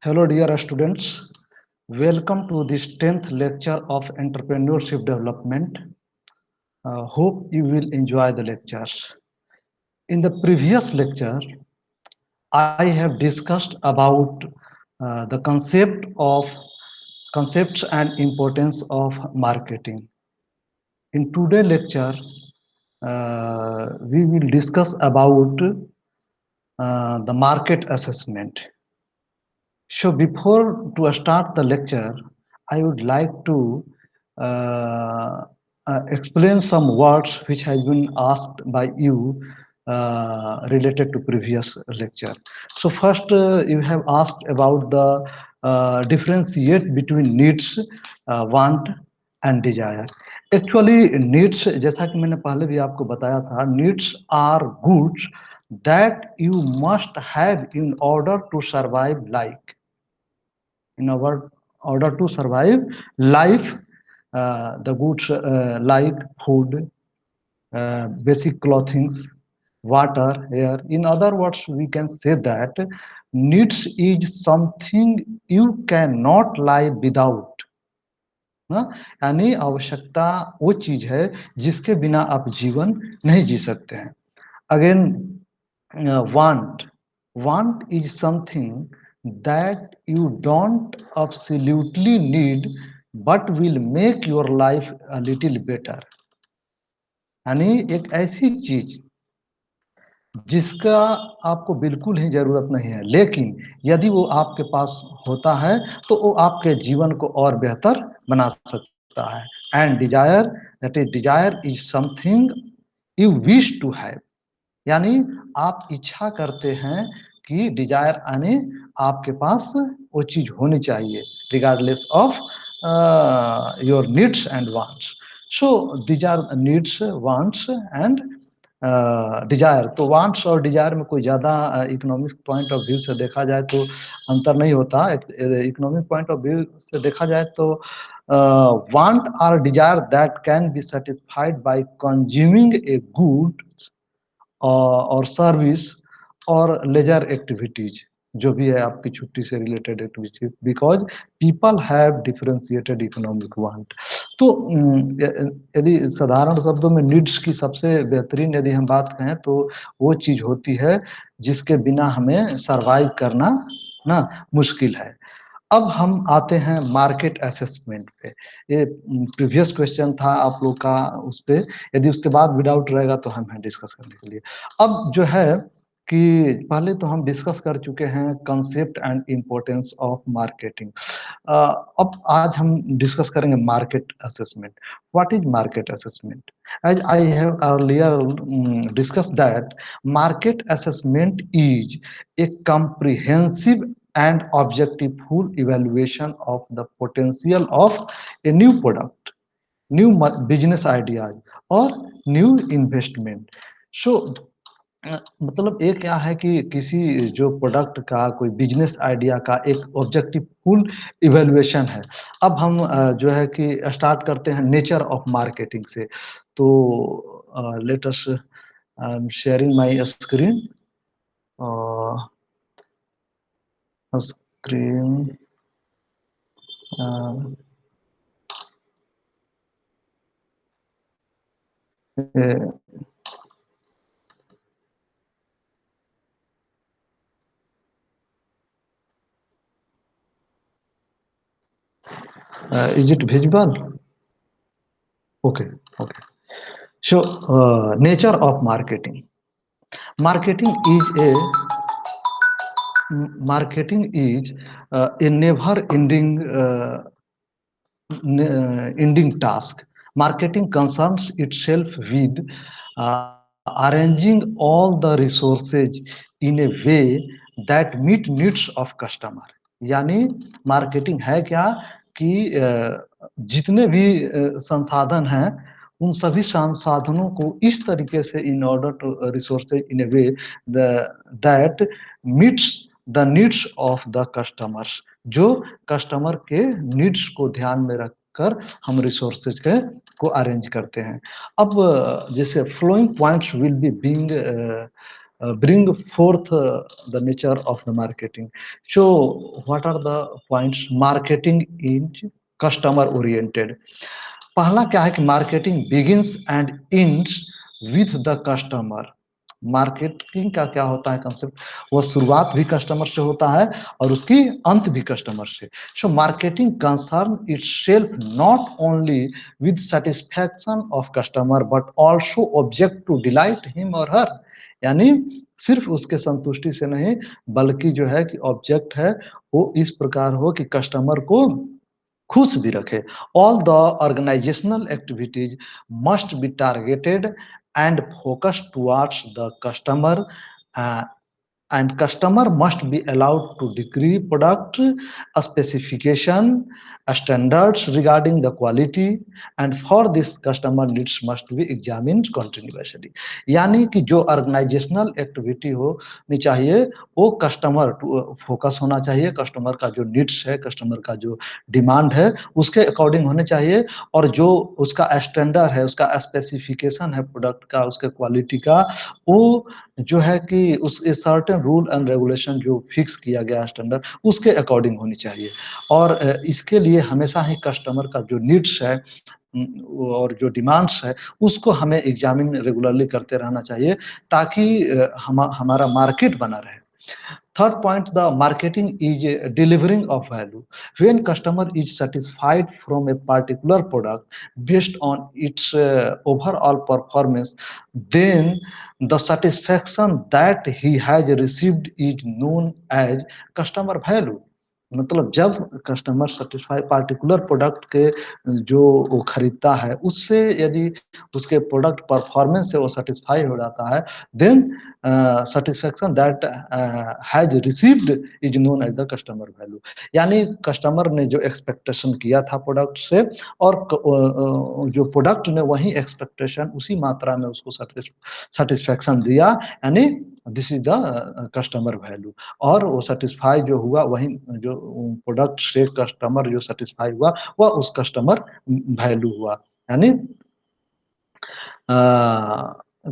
Hello, dear students. Welcome to this 10th lecture of Entrepreneurship Development. Hope you will enjoy the lectures. In the previous lecture, I have discussed about the concepts and importance of marketing. In today's lecture, we will discuss about the market assessment. So before to start the lecture, I would like to uh, explain some words which has been asked by you related to previous lecture. So first, you have asked about the differentiate between needs, want and desire. Actually, needs जैसा कि मैंने पहले भी आपको बताया था, needs are goods that you must have in order to survive life. In order to survive life, the goods like food, basic clothing, water, air. In other words, we can say that needs is something you cannot live without. हाँ, यानी आवश्यकता वो चीज है जिसके बिना आप जीवन नहीं जी सकते हैं. Again, want is something that you don't absolutely need but will make your life a little better. यानी एक ऐसी चीज जिसका आपको बिल्कुल ही जरूरत नहीं है, लेकिन यदि वो आपके पास होता है तो वो आपके जीवन को और बेहतर बना सकता है. And desire, that is desire is something you wish to have. यानी आप इच्छा करते हैं कि डिजायर आने आपके पास वो चीज होनी चाहिए regardless of your needs and wants. So these our needs, wants and desire. तो वांट्स और डिजायर में कोई ज्यादा इकोनॉमिक पॉइंट ऑफ व्यू से देखा जाए तो अंतर नहीं होता. इकोनॉमिक पॉइंट ऑफ व्यू से देखा जाए तो want or desire that can be satisfied by consuming a good और सर्विस और लेजर एक्टिविटीज, जो भी है आपकी छुट्टी से related activity, because people have differentiated economic want. तो यदि साधारण शब्दों में नीड्स की सबसे बेहतरीन यदि हम बात कहें तो वो चीज होती है जिसके बिना हमें सरवाइव करना ना मुश्किल है. अब हम आते हैं मार्केट असेसमेंट पे. ये प्रीवियस क्वेश्चन था आप लोग का उस पे. यदि उसके बाद विदाउट रहेगा तो हम हैं डिस्कस करने के लिए. अब जो है कि पहले तो हम डिस्कस कर चुके हैं concept and importance of marketing. अब आज हम डिस्कस करेंगे market assessment. What is market assessment? As I have earlier discussed that market assessment is a comprehensive and objective full evaluation of the potential of a new product, new business ideas or new investment. So मतलब ये क्या है कि किसी जो product का कोई business idea का एक ऑब्जेक्टिव फुल इवेल्युएशन है. अब हम जो है कि स्टार्ट करते हैं नेचर ऑफ मार्केटिंग से. तो let us sharing my screen. Screen is it visible? Okay, okay. So nature of marketing. Marketing is a never ending task. Marketing concerns itself with arranging all the resources in a way that meet needs of customer. यानी marketing है क्या कि जितने भी संसाधन हैं उन सभी संसाधनों को इस तरीके से in order to resources in a way that meets the needs of the customers. जो कस्टमर के नीड्स को ध्यान में रखकर हम रिसोर्सेज के को अरेंज करते हैं. अब जैसे flowing points will be being bring forth the nature of the marketing. So, what are the points? Marketing is customer oriented. पहला क्या है कि marketing begins and ends with the customer. Marketing का क्या होता है कंसेप्ट? वो शुरुआत भी कस्टमर से होता है और उसकी अंत भी कस्टमर से। So marketing concern itself not only with satisfaction of customer but also object to delight him और हर। यानी सिर्फ उसके संतुष्टि से नहीं, बल्कि जो है कि ऑब्जेक्ट है वो इस प्रकार हो कि कस्टमर को खुश भी रखे। All the organizational activities must be targeted and focused towards the customer, uh, and customer must be allowed to decree product specification standards regarding the quality, and for this customer needs must be examined continuously। यानी कि जो organisational activity होनी चाहिए वो customer focus होना चाहिए, customer का जो नीड्स है, कस्टमर का जो डिमांड है उसके अकॉर्डिंग होने चाहिए, और जो उसका स्टैंडर्ड है, उसका स्पेसिफिकेशन है प्रोडक्ट का, उसके क्वालिटी का, वो जो है कि उस सर्टेन रूल एंड रेगुलेशन जो फिक्स किया गया स्टैंडर्ड उसके अकॉर्डिंग होनी चाहिए। और इसके लिए हमेशा ही कस्टमर का जो नीड्स है और जो डिमांड्स है उसको हमें एग्जामिन रेगुलरली करते रहना चाहिए, ताकि हमारा मार्केट बना रहे। Third point, the marketing is delivering of value. When customer is satisfied from a particular product based on its overall performance, then the satisfaction that he has received is known as customer value। मतलब जब customer satisfy particular product के जो वो खरीदता है उससे यदि उसके प्रोडक्ट परफॉर्मेंस से वो सेटिस्फाई हो जाता है, then satisfaction that has received is known as the customer value। यानी कस्टमर ने जो एक्सपेक्टेशन किया था प्रोडक्ट से, और जो प्रोडक्ट ने वही एक्सपेक्टेशन उसी मात्रा में उसको सेटिस्फेक्शन दिया, यानी this is the customer value. और वो सेटिस्फाई जो हुआ वही जो प्रोडक्ट से कस्टमर जो सेटिस्फाई हुआ वह उस कस्टमर वैल्यू हुआ। यानी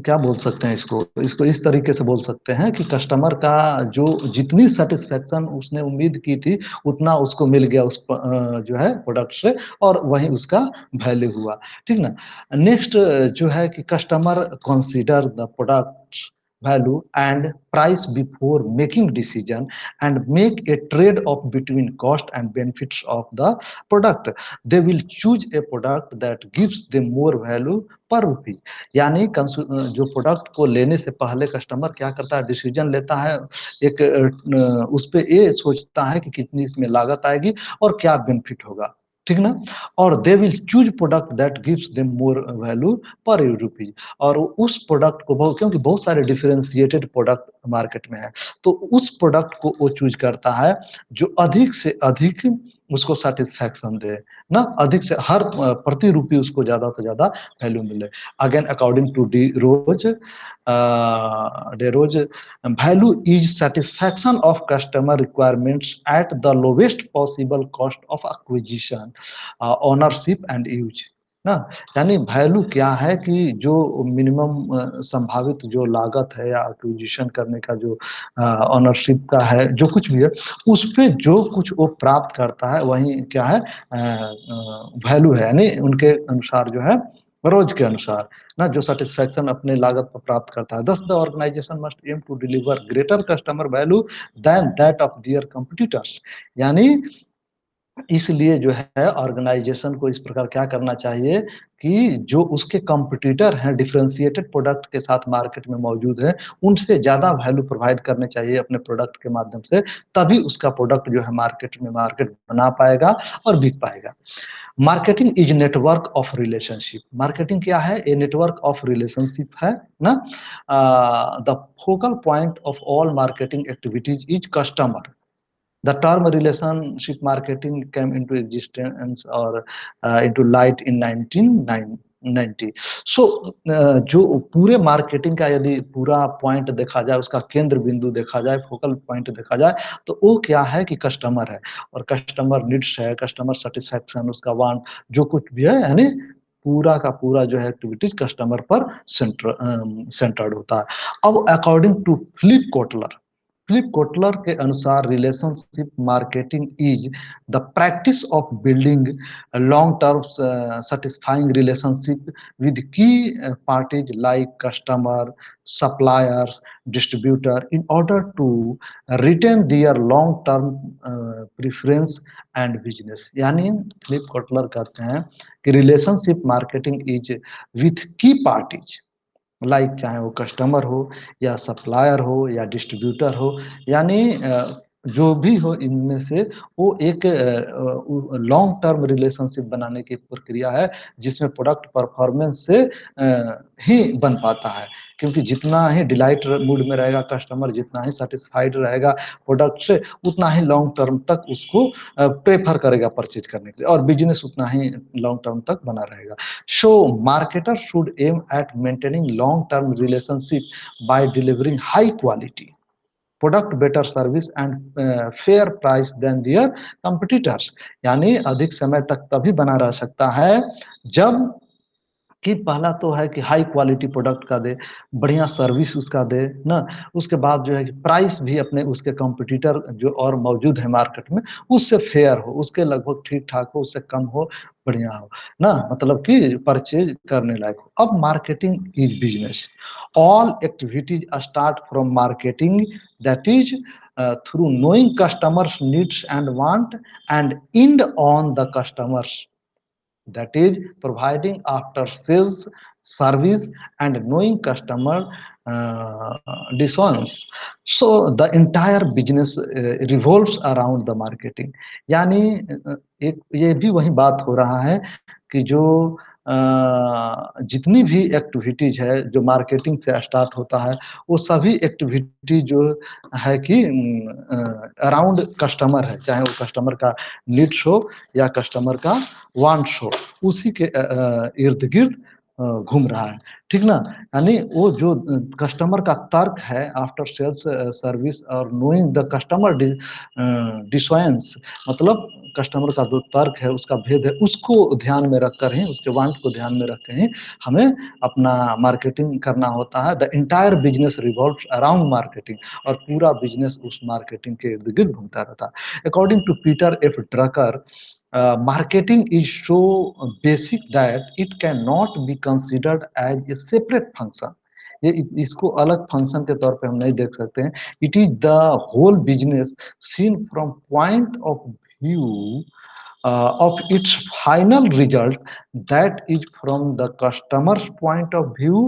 क्या बोल सकते हैं इसको? इसको इस तरीके से बोल सकते हैं कि कस्टमर का जो जितनी सैटिस्फैक्शन उसने उम्मीद की थी, उतना उसको मिल गया उस जो है प्रोडक्ट से, और वही उसका वैल्यू हुआ। ठीक ना? नेक्स्ट जो है कि customer consider the product value and price before making decision and make a trade off between cost and benefits of the product। They will choose a product that gives them more value per rupee। यानी जो product को लेने से पहले customer क्या करता है, decision लेता है, एक उस पे ये सोचता है कि कितनी इसमें लागत आएगी और क्या बेनिफिट होगा। ठीक ना? और they will choose product that gives them more value पर रुपीज। और उस प्रोडक्ट को बहुत, क्योंकि बहुत सारे डिफरेंशिएटेड प्रोडक्ट मार्केट में है, तो उस प्रोडक्ट को वो चूज करता है जो अधिक से अधिक उसको सेटिस्फैक्शन दे ना, अधिक से हर प्रति रुपये उसको ज्यादा से ज्यादा वैल्यू मिले। अगेन अकॉर्डिंग टू डेरोज, value is satisfaction of customer requirements at the lowest possible cost of acquisition, ownership and use ना। यानी वैल्यू क्या है कि जो मिनिमम संभावित जो लागत है या एक्विजिशन करने का जो ऑनरशिप का है, जो कुछ भी है, उस पे जो कुछ वो प्राप्त करता है वही क्या है, वैल्यू है। यानी उनके अनुसार जो है, रोज के अनुसार ना, जो सेटिस्फैक्शन अपने लागत पर प्राप्त करता है। Thus the organization must aim to deliver greater customer value than that of their competitors. यानी इसलिए जो है ऑर्गेनाइजेशन को इस प्रकार क्या करना चाहिए कि जो उसके कंपटीटर हैं डिफरेंशिएटेड प्रोडक्ट के साथ मार्केट में मौजूद है, उनसे ज्यादा वैल्यू प्रोवाइड करने चाहिए अपने प्रोडक्ट के माध्यम से, तभी उसका प्रोडक्ट जो है मार्केट में मार्केट बना पाएगा और बिक पाएगा। Marketing is network of relationship. Marketing क्या है? ए नेटवर्क ऑफ रिलेशनशिप है ना। The focal point of all marketing activities is customer. The term relationship marketing came into existence or into light in 1990। So जो पूरे marketing का यदि पूरा point देखा जाए, उसका केंद्र बिंदु देखा जाए, फोकल पॉइंट देखा जाए, तो वो क्या है कि कस्टमर है, और कस्टमर नीड्स है, कस्टमर सेटिस्फैक्शन, उसका वांट जो कुछ भी है, यानी पूरा का पूरा जो है एक्टिविटीज कस्टमर पर सेंटर्ड होता है। अब अकॉर्डिंग टू फिलिप कोटलर के अनुसार relationship marketing is the practice of building long term satisfying relationship with key parties like customer, suppliers, distributor in order to retain their long term preference and business। यानी Philip Kotler कहते हैं कि relationship marketing is with की parties, like चाहे वो customer हो या supplier हो या डिस्ट्रीब्यूटर हो, यानी जो भी हो इनमें से वो एक लॉन्ग टर्म रिलेशनशिप बनाने की प्रक्रिया है जिसमें प्रोडक्ट परफॉर्मेंस से ही बन पाता है। क्योंकि जितना ही डिलाइट मूड में रहेगा कस्टमर, जितना ही सेटिस्फाइड रहेगा प्रोडक्ट से, उतना ही लॉन्ग टर्म तक उसको प्रेफर करेगा परचेज करने के लिए, और बिजनेस उतना ही लॉन्ग टर्म तक बना रहेगा। So marketers should aim at maintaining long-term relationship by delivering high quality product, better service and fair price than their competitors। यानी अधिक समय तक तभी बना रह सकता है जब कि पहला तो है कि हाई क्वालिटी प्रोडक्ट का दे, बढ़िया सर्विस उसका दे ना, उसके बाद जो है कि प्राइस भी अपने उसके कॉम्पिटिटर जो और मौजूद है मार्केट में उससे फेयर हो, उसके लगभग ठीक ठाक हो, उससे कम हो, बढ़िया हो ना, मतलब कि परचेज करने लायक हो। अब marketing is business, all activities start from marketing, that is through knowing customers needs and want and end on the customers, that is providing after sales service and knowing customer uh, demands। So the entire business revolves around the marketing। यानी एक ये भी वही बात हो रहा है कि जो जितनी भी एक्टिविटीज है जो मार्केटिंग से स्टार्ट होता है, वो सभी एक्टिविटी जो है कि अराउंड कस्टमर है, चाहे वो कस्टमर का नीड्स हो या कस्टमर का वांट्स हो, उसी के इर्द गिर्द घूम रहा है, ठीक ना। यानी वो जो कस्टमर का तर्क है आफ्टर सेल्स सर्विस और नोइंग द कस्टमर डिसोयंस, मतलब कस्टमर का जो तर्क है उसका भेद है, उसको ध्यान में रखकर ही, उसके वांट को ध्यान में रख के ही हमें अपना मार्केटिंग करना होता है। The entire business revolves around marketing, और पूरा बिजनेस उस मार्केटिंग के इर्द गिर्द घूमता रहता है। According to Peter F Drucker, marketing is so basic that it cannot be considered as a separate function। ये इसको अलग फंक्शन के तौर पे हम नहीं देख सकते हैं। It is the whole business seen from point of view of its final result, that is from the customer's point of view।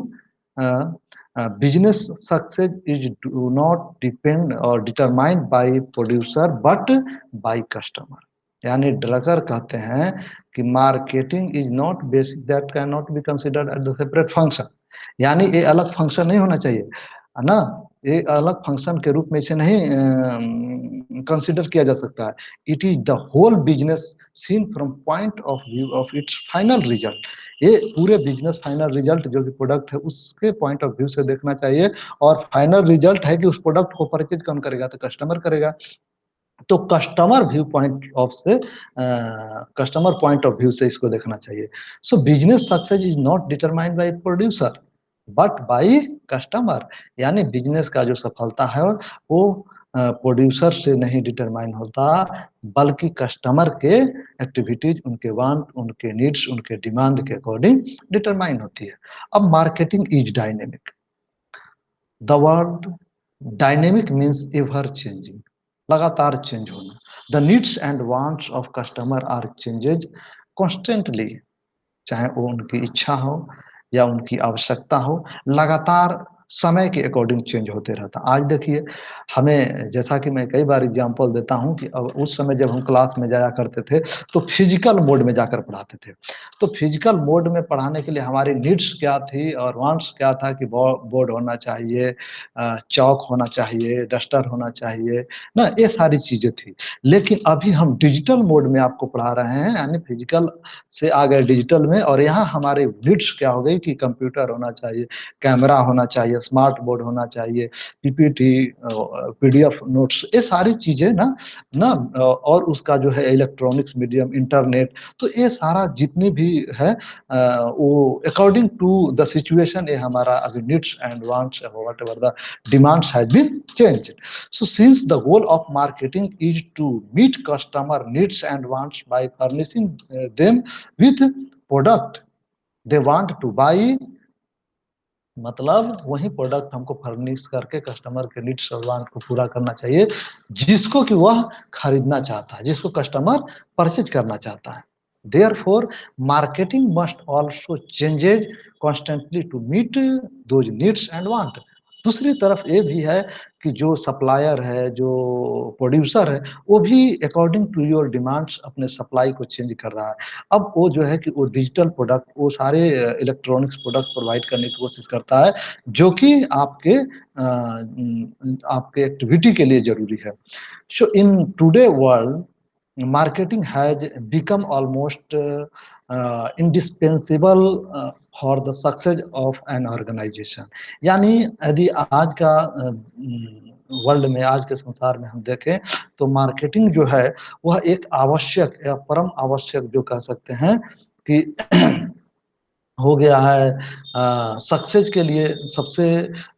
uh, business success is do not depend or determined by producer but by customer। यानी Drucker कहते हैं कि marketing is not basic that can not be considered at the separate function. यानी ये अलग function नहीं होना चाहिए, है ना, ये अलग फंक्शन के रूप में इसे नहीं कंसिडर किया जा सकता है। It is the whole business seen from point of view of its final result. ये पूरे बिजनेस फाइनल रिजल्ट जो कि प्रोडक्ट है उसके पॉइंट ऑफ व्यू से देखना चाहिए, और फाइनल रिजल्ट है कि उस प्रोडक्ट को परचेज कौन करेगा, तो कस्टमर करेगा। तो कस्टमर व्यू पॉइंट ऑफ से कस्टमर पॉइंट ऑफ व्यू से इसको देखना चाहिए। सो business success is not determined by producer but by customer. यानी बिजनेस का जो सफलता है वो प्रोड्यूसर से नहीं डिटरमाइन होता, बल्कि कस्टमर के एक्टिविटीज, उनके वांट, उनके नीड्स, उनके डिमांड के अकॉर्डिंग डिटरमाइन होती है। अब marketing is dynamic. The word dynamic means ever changing, लगातार चेंज होना। The needs and wants of customer are changes constantly, चाहे वो उनकी इच्छा हो या उनकी आवश्यकता हो, लगातार समय के अकॉर्डिंग चेंज होते रहता। आज देखिए, हमें जैसा कि मैं कई बार एग्जांपल देता हूं कि अब उस समय जब हम क्लास में जाया करते थे तो फिजिकल मोड में जाकर पढ़ाते थे। तो फिजिकल मोड में पढ़ाने के लिए हमारी नीड्स क्या थी और वांट्स क्या था कि बोर्ड होना चाहिए, चौक होना चाहिए, डस्टर होना चाहिए ना, ये सारी चीजें थी। लेकिन अभी हम डिजिटल मोड में आपको पढ़ा रहे हैं, यानी फिजिकल से आ गए डिजिटल में, और यहाँ हमारे नीड्स क्या हो गई कि कंप्यूटर होना चाहिए, कैमरा होना चाहिए, स्मार्ट बोर्ड होना चाहिए, पीपीटी, पीडीएफ नोट्स, ये सारी चीजें ना ना और उसका जो है इलेक्ट्रॉनिक्स मीडियम, इंटरनेट, तो ये सारा जितनी भी है वो अकॉर्डिंग टू द सिचुएशन, ये हमारा अभी needs and wants, whatever the demands has been changed. So since the goal of marketing is to meet customer needs and wants by furnishing them with product they want to buy, मतलब वही product हमको furnish करके customer के needs और want को पूरा करना चाहिए जिसको कि वह खरीदना चाहता है, जिसको कस्टमर परचेज करना चाहता है. Therefore, marketing must also changes constantly to meet those needs and want. दूसरी तरफ ये भी है कि जो सप्लायर है, जो प्रोड्यूसर है, वो भी अकॉर्डिंग टू योर डिमांड्स अपने सप्लाई को चेंज कर रहा है. अब वो जो है कि वो डिजिटल प्रोडक्ट, वो सारे इलेक्ट्रॉनिक्स प्रोडक्ट प्रोवाइड करने की कोशिश करता है जो कि आपके एक्टिविटी के लिए जरूरी है. So in today world marketing has become almost indispensable for the success of an organization. यानी यदि आज का वर्ल्ड में, आज के संसार में हम देखें तो मार्केटिंग जो है वह एक आवश्यक या परम आवश्यक जो कह सकते हैं कि हो गया है, सक्सेस के लिए सबसे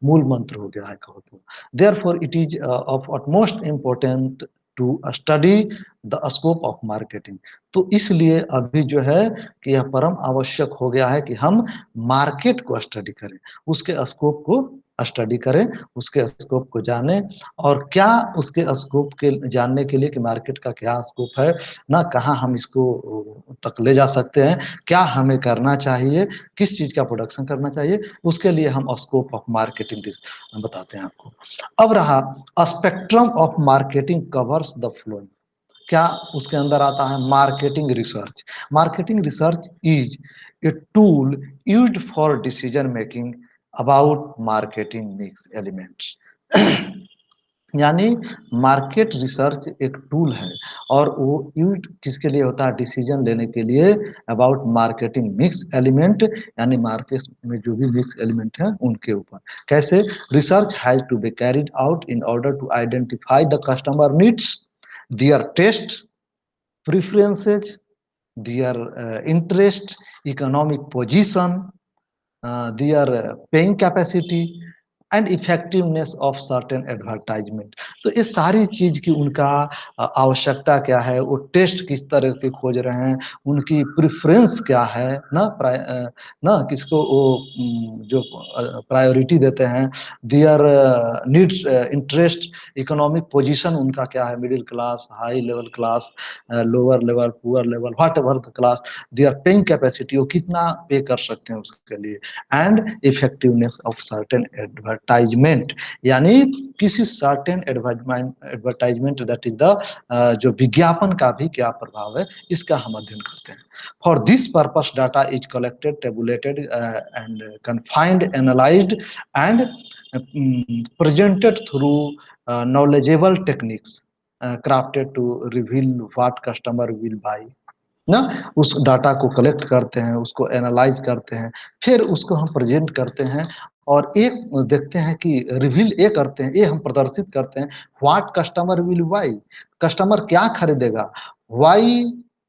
मूल मंत्र हो गया है कहो तो. Therefore it is of utmost important to study the scope of marketing. तो इसलिए अभी जो है कि यह परम आवश्यक हो गया है कि हम मार्केट को स्टडी करें, उसके स्कोप को स्टडी करें, उसके स्कोप को जाने, और क्या उसके स्कोप के जानने के लिए कि मार्केट का क्या स्कोप है ना, कहाँ हम इसको तक ले जा सकते हैं, क्या हमें करना चाहिए, किस चीज का प्रोडक्शन करना चाहिए, उसके लिए हम स्कोप ऑफ मार्केटिंग बताते हैं आपको. अब रहा spectrum of marketing covers the flowing. क्या उसके अंदर आता है marketing research. Marketing research is a tool used for decision making about marketing mix elements. यानी मार्केट रिसर्च एक टूल है और वो यूज किसके लिए होता है, डिसीजन लेने के लिए अबाउट मार्केटिंग मिक्स एलिमेंट, यानी मार्केट में जो भी मिक्स एलिमेंट है उनके ऊपर. कैसे? Research has to be carried out in order to identify the customer needs, their taste, preferences, their interest, economic position, their paying capacity and effectiveness of certain advertisement. तो ये सारी चीज की उनका आवश्यकता क्या है, वो टेस्ट किस तरह के खोज रहे हैं, उनकी प्रेफरेंस क्या है ना, ना किसको वो जो प्रायोरिटी देते हैं, their needs, interest, economic position उनका क्या है, middle class, high level class, lower level, poor level, whatever the class, their paying capacity, वो कितना पे कर सकते हैं उसके लिए, and effectiveness of certain advertisement, यानी किसी certain advertisement that is the जो विज्ञापन का भी क्या प्रभाव है, इसका हम अध्ययन करते हैं. For this purpose data is collected, tabulated and confined, analysed and presented through knowledgeable techniques crafted to reveal what customer will buy. ना उस डाटा को कलेक्ट करते हैं, उसको एनालाइज करते हैं, फिर उसको हम प्रेजेंट करते हैं और एक देखते हैं कि रिवील ये करते हैं, ये हम प्रदर्शित करते हैं, what customer will by, customer क्या खरीदेगा, why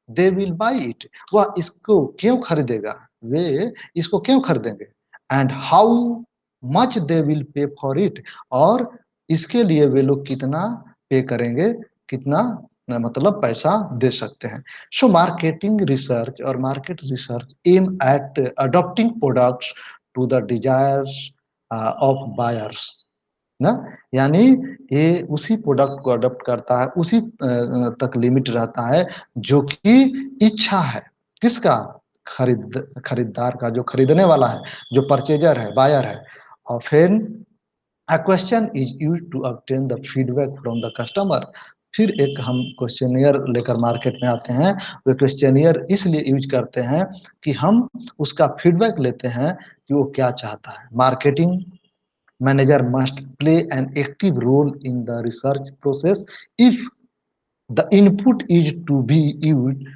they will by it, वह इसको क्यों खरीदेगा, वे इसको क्यों खरीदेंगे, and how much they will pay for it, और इसके लिए वे लोग कितना पे करेंगे, कितना मतलब पैसा दे सकते हैं. सो मार्केटिंग रिसर्च और market research aim at adopting products to the desires of buyers ना, यानी ये उसी प्रोडक्ट को अडॉप्ट करता है, उसी तक लिमिट रहता है जो कि इच्छा है किसका, खरीदार का, जो खरीदने वाला है, जो परचेजर है, बायर है. और फिर A question is used to obtain the feedback from the customer. फिर एक हम क्वेश्चनियर लेकर मार्केट में आते हैं. वो क्वेश्चनियर इसलिए यूज करते हैं कि हम उसका फीडबैक लेते हैं कि वो क्या चाहता है. Marketing manager must play an active role in the research process. If the input is to be used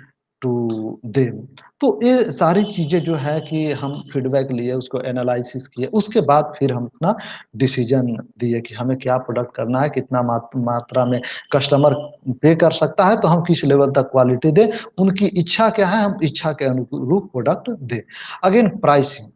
to them. तो ये सारी चीज़ें जो है कि हम फीडबैक लिए, उसको एनालिसिस किए, उसके बाद फिर हम अपना डिसीजन दिए कि हमें क्या प्रोडक्ट करना है, कितना मात्रा में कस्टमर पे कर सकता है, तो हम किस लेवल तक क्वालिटी दें, उनकी इच्छा क्या है, हम इच्छा के अनुरूप प्रोडक्ट दें। Again pricing,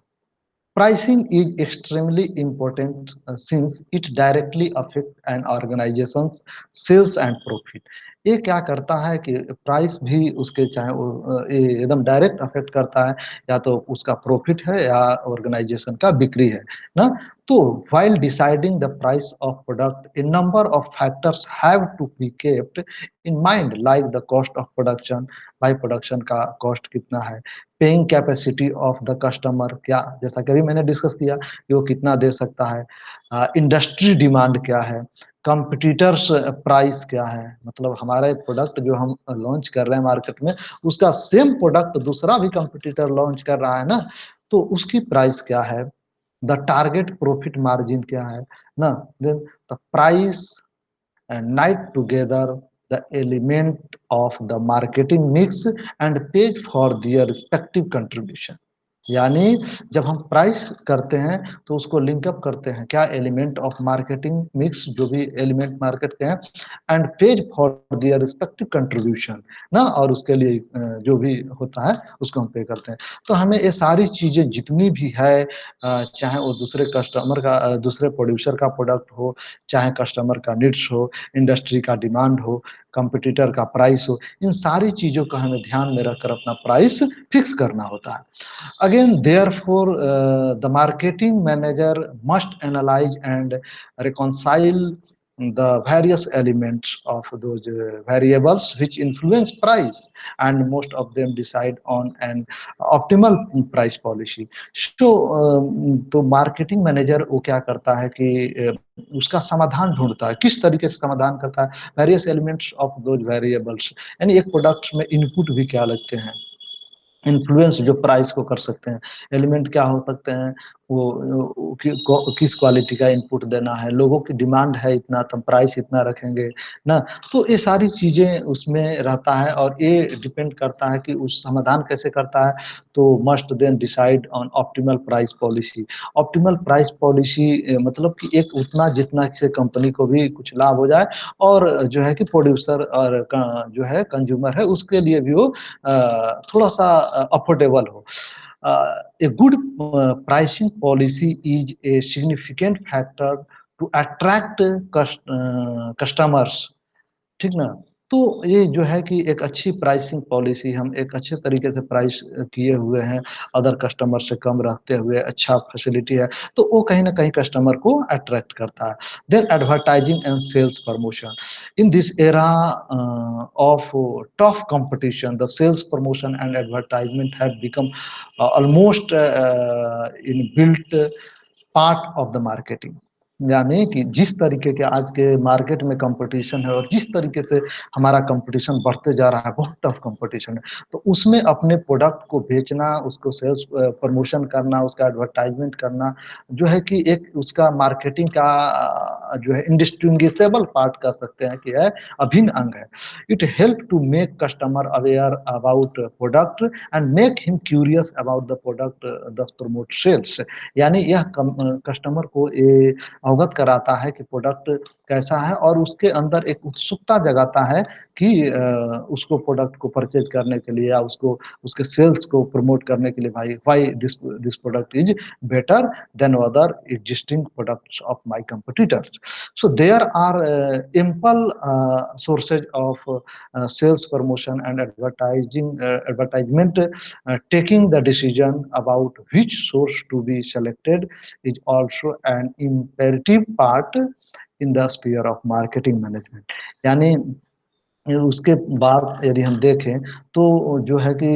pricing is extremely important since it directly affect an organization's sales and profit। ये क्या करता है कि प्राइस भी उसके चाहे वो ये एकदम डायरेक्ट अफेक्ट करता है, या तो उसका प्रॉफिट है या ऑर्गेनाइजेशन का बिक्री है ना। तो while deciding the price of product, a number of factors have to be kept in mind like the cost of production, भाई प्रोडक्शन का कॉस्ट कितना है, paying capacity of the customer, क्या जैसा कि अभी मैंने डिस्कस किया कि वो कितना दे सकता है, इंडस्ट्री डिमांड क्या है, कंपटीटर्स प्राइस क्या है, मतलब हमारा एक प्रोडक्ट जो हम लॉन्च कर रहे हैं मार्केट में, उसका सेम प्रोडक्ट दूसरा भी कंपटीटर लॉन्च कर रहा है ना, तो उसकी प्राइस क्या है, द टारगेट प्रॉफिट मार्जिन क्या है ना, then the price and knit together the element of the marketing mix and pay for their respective contribution। यानी जब हम प्राइस करते हैं तो उसको लिंक अप करते हैं क्या, एलिमेंट ऑफ मार्केटिंग मिक्स जो भी एलिमेंट मार्केट के हैं, and pays for their respective contribution ना, और उसके लिए जो भी होता है उसको हम पे करते हैं। तो हमें ये सारी चीजें जितनी भी है, चाहे वो दूसरे कस्टमर का दूसरे प्रोड्यूसर का प्रोडक्ट हो, चाहे कस्टमर का नीड्स हो, इंडस्ट्री का डिमांड हो, कंपटीटर का प्राइस हो, इन सारी चीज़ों को हमें ध्यान में रखकर अपना प्राइस फिक्स करना होता है। Again therefore the marketing manager must analyse and reconcile the various elements of those variables which influence price, and most of them decide on an optimal price policy। so तो marketing manager वो क्या करता है कि उसका समाधान ढूंढता है, किस तरीके से समाधान करता है, various elements of those variables, यानी एक प्रोडक्ट में इनपुट भी क्या लगते हैं, इन्फ्लुएंस जो प्राइस को कर सकते हैं, एलिमेंट क्या हो सकते हैं, किस क्वालिटी का इनपुट देना है, लोगों की डिमांड है इतना तो हम प्राइस इतना रखेंगे ना। तो ये सारी चीज़ें उसमें रहता है, और ये डिपेंड करता है कि उस समाधान कैसे करता है। तो must then decide on optimal price policy. Optimal price policy मतलब कि एक उतना जितना कि कंपनी को भी कुछ लाभ हो जाए, और जो है कि प्रोड्यूसर और जो है कंज्यूमर है उसके लिए भी वो थोड़ा सा अफोर्डेबल हो। A good pricing policy is a significant factor to attract customers, ठीक ना। तो ये जो है कि एक अच्छी प्राइसिंग पॉलिसी, हम एक अच्छे तरीके से प्राइस किए हुए हैं, अदर कस्टमर से कम रखते हुए अच्छा फैसिलिटी है, तो वो कहीं न कहीं कस्टमर को अट्रैक्ट करता है। Then advertising and sales promotion, in this era of tough competition the sales promotion and advertisement have become almost inbuilt part of the marketing. यानी कि जिस तरीके के आज के मार्केट में कंपटीशन है, और जिस तरीके से हमारा कंपटीशन बढ़ते जा रहा है, बहुत टफ कंपटीशन है, तो उसमें अपने प्रोडक्ट को बेचना, उसको सेल्स प्रमोशन करना, उसका एडवर्टाइजमेंट करना, जो है कि एक उसका मार्केटिंग का जो है इंडिस्टिंग्विशेबल पार्ट कह सकते हैं कि है, अभिन्न अंग है। It help to make customer aware about product and make him curious about the product, thus promote sales. यानी यह कस्टमर को ये अवगत कराता है कि प्रोडक्ट कैसा है, और उसके अंदर एक उत्सुकता जगाता है कि उसको प्रोडक्ट को परचेज करने के लिए, या उसको उसके सेल्स को प्रमोट करने के लिए, भाई why this this product is better than other existing products of my competitors. So there are ample sources of sales promotion and advertisement। taking the decision about which source to be selected is also an imperative part in the sphere of marketing management। यानी उसके बाद यदि हम देखें तो जो है कि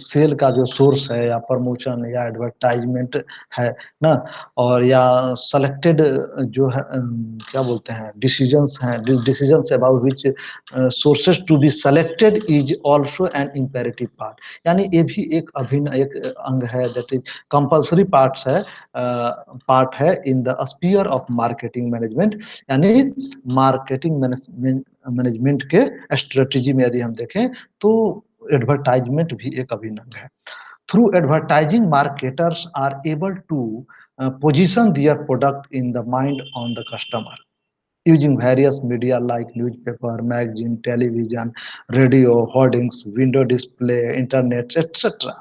सेल का जो सोर्स है, या प्रमोशन या एडवर्टाइजमेंट है ना, और या सेलेक्टेड जो है क्या बोलते हैं, डिसीजंस हैं, decisions about which sources to be selected is also an imperative part. यानी ये भी एक अभिन्न एक अंग है, दैट इज कंपल्सरी पार्ट है in the sphere of marketing management. यानी मार्केटिंग मैनेजमेंट के स्ट्रेटजी में यदि हम देखें तो एडवर्टाइजमेंट भी एक अभिनव है। Through advertising marketers are able to position their product in the mind on the customer using various media like newspaper, magazine, television, radio, hoardings, window display, internet, etc.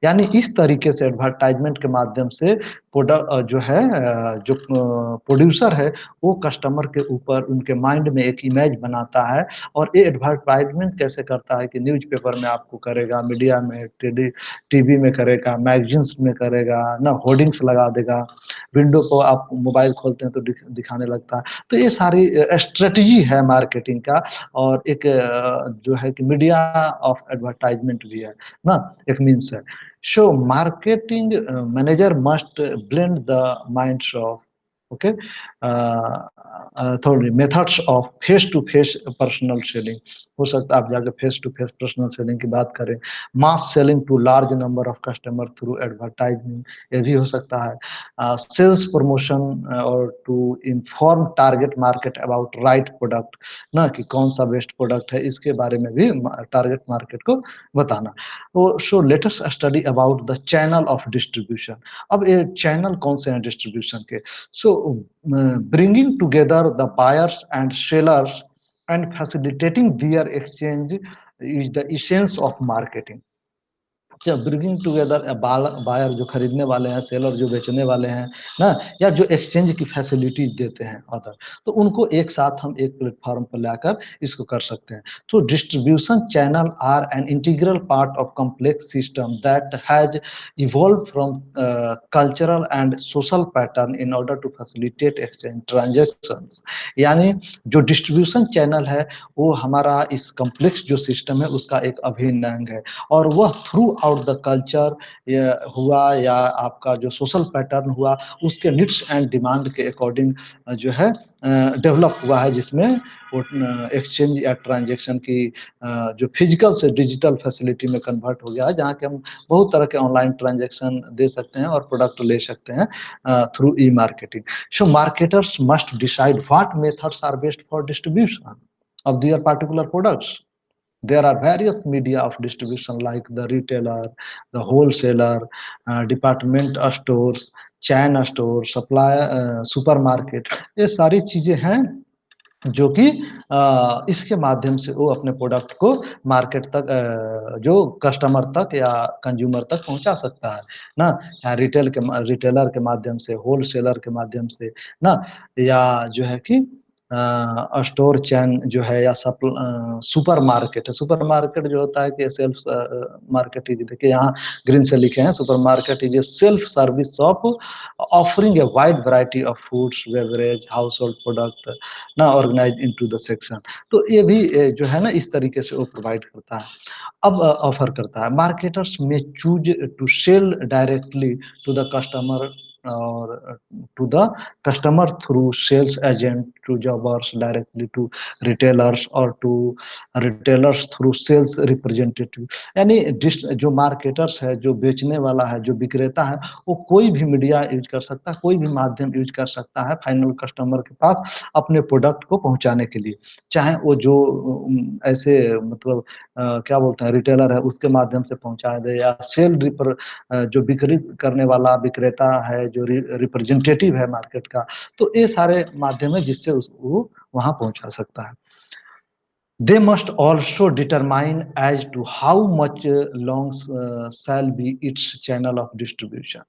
यानी इस तरीके से एडवर्टाइजमेंट के माध्यम से प्रोडक्ट जो है जो प्रोड्यूसर है वो कस्टमर के ऊपर उनके माइंड में एक इमेज बनाता है। और ये एडवर्टाइजमेंट कैसे करता है कि न्यूज़पेपर में आपको करेगा, मीडिया में, टीवी में करेगा, मैगजीन्स में करेगा ना, होर्डिंग्स लगा देगा, विंडो को आप मोबाइल खोलते हैं तो दिखाने लगता है। तो ये सारी स्ट्रेटजी है मार्केटिंग का। और एक जो है कि मीडिया ऑफ एडवर्टाइजमेंट भी है ना, एक मीन्स है। So marketing manager must blend the minds of okay थोड़ी methods of face to face personal selling. हो सकता है आप जाके face to face personal selling की बात करें, mass selling to large number of customer through advertising, ये भी हो सकता है। सेल्स प्रमोशन और to inform target market about right product ना, कि कौन सा बेस्ट प्रोडक्ट है इसके बारे में भी टारगेट मार्केट को बताना। So let us study about the channel of distribution. अब ये चैनल कौन से हैं डिस्ट्रीब्यूशन के? So bringing together the buyers and sellers and facilitating their exchange is the essence of marketing. जब ब्रिंगिंग टुगेदर बायर जो खरीदने वाले हैं, सेलर जो बेचने वाले हैं ना, या जो एक्सचेंज की फैसिलिटीज देते हैं अदर, तो उनको एक साथ हम एक प्लेटफॉर्म पर लाकर इसको कर सकते हैं। तो distribution channel are an integral part of complex system that has evolve from cultural and social pattern in order to facilitate exchange transactions. यानी जो डिस्ट्रीब्यूशन चैनल है वो हमारा इस कॉम्प्लेक्स जो सिस्टम है उसका एक अभिन्न अंग है। और वह थ्रू आउट द कल्चर हुआ या आपका जो सोशल पैटर्न हुआ उसके नीड्स एंड डिमांड के अकॉर्डिंग जो है डेवलप हुआ है, जिसमें वो एक्सचेंज या ट्रांजैक्शन की जो फिजिकल से डिजिटल फैसिलिटी में कन्वर्ट हो गया है, जहाँ के हम बहुत तरह के ऑनलाइन ट्रांजैक्शन दे सकते हैं और प्रोडक्ट ले सकते हैं through e marketing. So marketers must decide what methods are best for distribution of their particular products. There are various media of distribution like the retailer, the wholesaler, department stores, chain store, supply, supermarket। ये सारी चीजें हैं जो कि इसके माध्यम से वो अपने प्रोडक्ट को मार्केट तक जो कस्टमर तक या कंज्यूमर तक पहुंचा सकता है ना, या रिटेलर के माध्यम से, होलसेलर के माध्यम से ना, या जो है कि स्टोर चेन जो है, या सुपर मार्केट है। सुपर मार्केट जो होता है कि सेल्फ मार्केट, देखिए यहाँ ग्रीन से लिखे हैं, super market is a self service shop offering a wide variety of foods, beverage, house hold product ना, ऑर्गेनाइज इनटू द सेक्शन। तो ये भी जो है ना इस तरीके से वो प्रोवाइड करता है, अब ऑफर करता है। Marketers may choose to sell directly to the customer और to the customer through sales agent, to jobbers directly to retailers, और to retailers through sales representative. यानी जो मार्केटर्स है, जो बेचने वाला है, जो विक्रेता है, वो कोई भी मीडिया यूज कर सकता है, कोई भी माध्यम यूज कर सकता है फाइनल कस्टमर के पास अपने प्रोडक्ट को पहुंचाने के लिए। चाहे वो जो ऐसे मतलब क्या बोलते हैं रिटेलर है उसके माध्यम से पहुंचा दे, या जो बिक्री करने वाला विक्रेता है, जो रिप्रेजेंटेटिव है मार्केट का, तो ये सारे माध्यम है जिससे वो वहां पहुंचा सकता है। They must also determine as to how much long shall be its channel of distribution.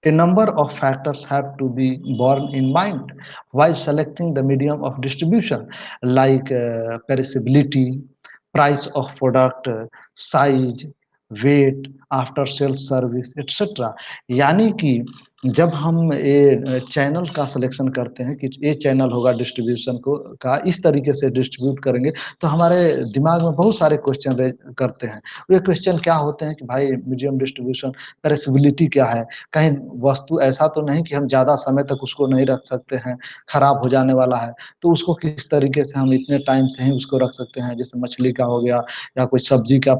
A number of factors have to be borne in mind while selecting the medium of distribution, like perishability, price of product, size, weight, after sales service, etc. यानी कि जब हम ये channel का selection करते हैं कि ये चैनल होगा डिस्ट्रीब्यूशन को का, इस तरीके से डिस्ट्रीब्यूट करेंगे, तो हमारे दिमाग में बहुत सारे क्वेश्चन करते हैं। ये क्वेश्चन क्या होते हैं कि भाई मीडियम डिस्ट्रीब्यूशन, पेरिसेबिलिटी क्या है, कहीं वस्तु ऐसा तो नहीं कि हम ज़्यादा समय तक उसको नहीं रख सकते हैं, खराब हो जाने वाला है, तो उसको किस तरीके से हम इतने टाइम से ही उसको रख सकते हैं, जैसे मछली का हो गया या कोई सब्जी का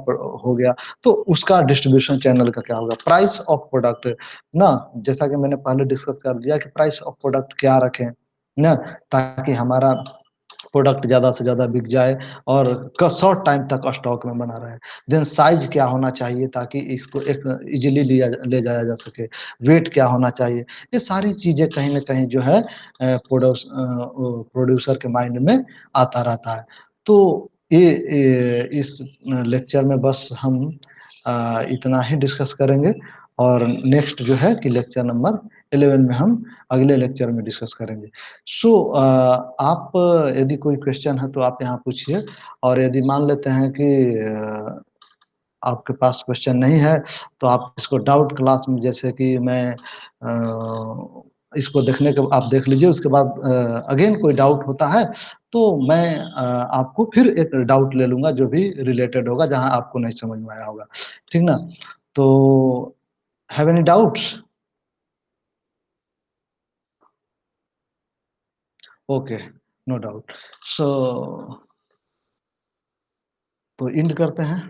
हो गया, तो उसका डिस्ट्रीब्यूशन चैनल का क्या होगा। प्राइस ऑफ प्रोडक्ट ना, जैसा कि मैंने पहले डिस्कस कर दिया कि प्राइस ऑफ प्रोडक्ट क्या रखें ना, ताकि हमारा प्रोडक्ट ज़्यादा से ज़्यादा बिक जाए और क शॉर्ट टाइम तक स्टॉक में बना रहे। देन साइज़ क्या होना चाहिए ताकि इसको एक ईज़िली ले जाया जा सके, वेट क्या होना चाहिए, ये सारी चीज़ें कहीं न कहीं जो है वो प्रोड्यूसर के माइंड में आता रहता है। तो इस लेक्चर में बस हम इतना ही डिस्कस करेंगे और नेक्स्ट जो है कि लेक्चर नंबर 11 में हम अगले लेक्चर में डिस्कस करेंगे। सो आप यदि कोई क्वेश्चन है तो आप यहाँ पूछिए और यदि मान लेते हैं कि आपके पास क्वेश्चन नहीं है तो आप इसको डाउट क्लास में जैसे कि मैं इसको देखने के आप देख लीजिए उसके बाद अगेन कोई डाउट होता है तो मैं आपको फिर एक डाउट ले लूँगा जो भी रिलेटेड होगा जहाँ आपको नहीं समझ में आया होगा। ठीक ना? तो have any doubts? Okay, no doubt. So तो एंड करते हैं।